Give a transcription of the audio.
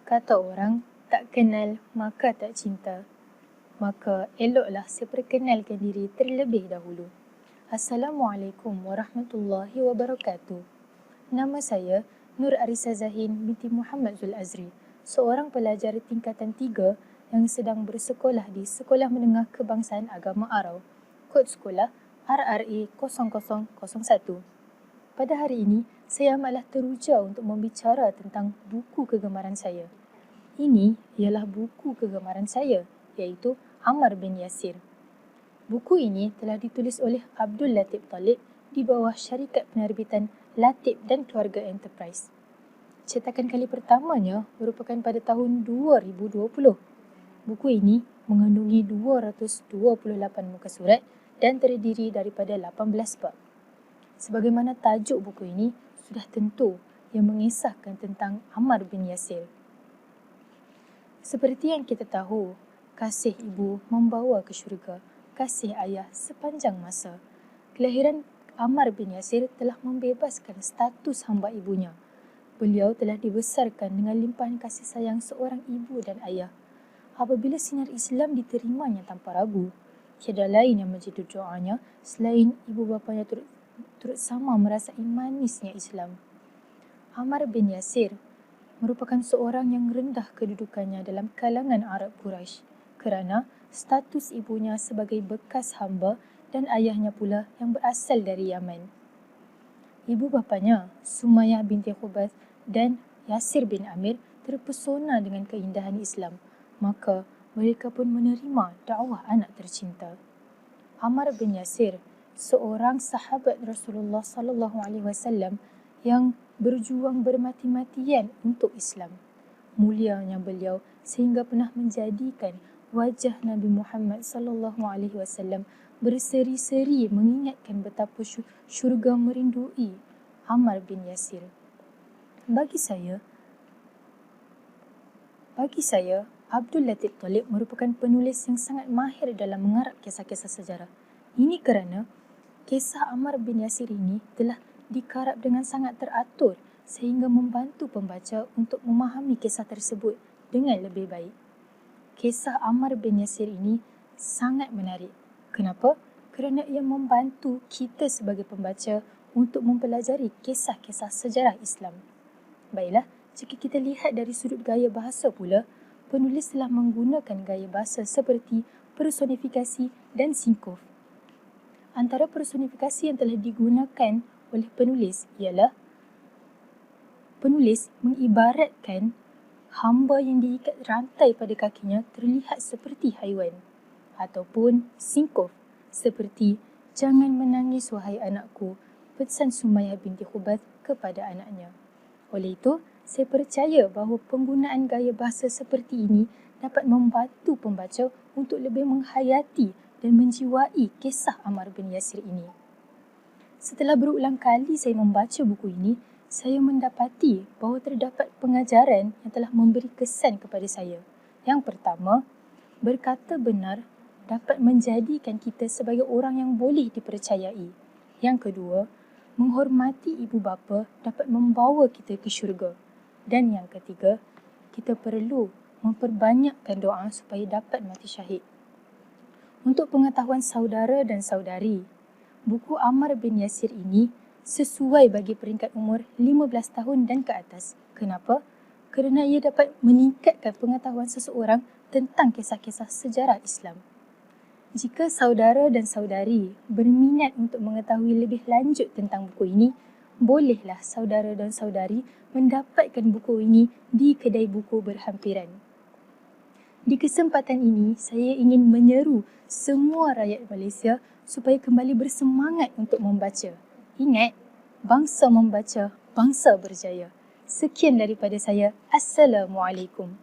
Kata orang, tak kenal maka tak cinta. Maka eloklah saya perkenalkan diri terlebih dahulu. Assalamualaikum warahmatullahi wabarakatuh. Nama saya Nur Arisa Zahin binti Muhammad Zul Azri, seorang pelajar tingkatan 3 yang sedang bersekolah di Sekolah Menengah Kebangsaan Agama Arau, kod sekolah RRA 0001. Pada hari ini, saya amatlah teruja untuk membicara tentang buku kegemaran saya. Ini ialah buku kegemaran saya, iaitu Ammar bin Yasir. Buku ini telah ditulis oleh Abdul Latif Talib di bawah syarikat penerbitan Latif dan Keluarga Enterprise. Cetakan kali pertamanya merupakan pada tahun 2020. Buku ini mengandungi 228 muka surat dan terdiri daripada 18 bab. Sebagaimana tajuk buku ini, sudah tentu yang mengisahkan tentang Ammar bin Yasir. Seperti yang kita tahu, kasih ibu membawa ke syurga, kasih ayah sepanjang masa. Kelahiran Ammar bin Yasir telah membebaskan status hamba ibunya. Beliau telah dibesarkan dengan limpahan kasih sayang seorang ibu dan ayah. Apabila sinar Islam diterimanya tanpa ragu, tiada lain yang menjadi doanya selain ibu bapanya turut sama merasai manisnya Islam. Ammar bin Yasir merupakan seorang yang rendah kedudukannya dalam kalangan Arab Quraisy kerana status ibunya sebagai bekas hamba dan ayahnya pula yang berasal dari Yaman. Ibu bapanya, Sumayyah binti Khubath dan Yasir bin Amir terpesona dengan keindahan Islam, maka mereka pun menerima dakwah anak tercinta. Ammar bin Yasir, seorang sahabat Rasulullah SAW yang berjuang bermati-matian untuk Islam. Mulianya beliau sehingga pernah menjadikan wajah Nabi Muhammad SAW berseri-seri mengingatkan betapa syurga merindui Ammar bin Yasir. Bagi saya, Abdul Latif Talib merupakan penulis yang sangat mahir dalam mengarang kisah-kisah sejarah. Ini kerana kisah Ammar bin Yasir ini telah dikarap dengan sangat teratur sehingga membantu pembaca untuk memahami kisah tersebut dengan lebih baik. Kisah Ammar bin Yasir ini sangat menarik. Kenapa? Kerana ia membantu kita sebagai pembaca untuk mempelajari kisah-kisah sejarah Islam. Baiklah, jika kita lihat dari sudut gaya bahasa pula, penulis telah menggunakan gaya bahasa seperti personifikasi dan sinkuf. Antara personifikasi yang telah digunakan oleh penulis ialah penulis mengibaratkan hamba yang diikat rantai pada kakinya terlihat seperti haiwan, ataupun sinkuf seperti jangan menangis wahai anakku, pesan Sumayyah binti Khubath kepada anaknya. Oleh itu, saya percaya bahawa penggunaan gaya bahasa seperti ini dapat membantu pembaca untuk lebih menghayati dan menjiwai kisah Ammar bin Yasir ini. Setelah berulang kali saya membaca buku ini, saya mendapati bahawa terdapat pengajaran yang telah memberi kesan kepada saya. Yang pertama, berkata benar dapat menjadikan kita sebagai orang yang boleh dipercayai. Yang kedua, menghormati ibu bapa dapat membawa kita ke syurga. Dan yang ketiga, kita perlu memperbanyakkan doa supaya dapat mati syahid. Untuk pengetahuan saudara dan saudari, buku Ammar bin Yasir ini sesuai bagi peringkat umur 15 tahun dan ke atas. Kenapa? Kerana ia dapat meningkatkan pengetahuan seseorang tentang kisah-kisah sejarah Islam. Jika saudara dan saudari berminat untuk mengetahui lebih lanjut tentang buku ini, bolehlah saudara dan saudari mendapatkan buku ini di kedai buku berhampiran. Di kesempatan ini, saya ingin menyeru semua rakyat Malaysia supaya kembali bersemangat untuk membaca. Ingat, bangsa membaca, bangsa berjaya. Sekian daripada saya. Assalamualaikum.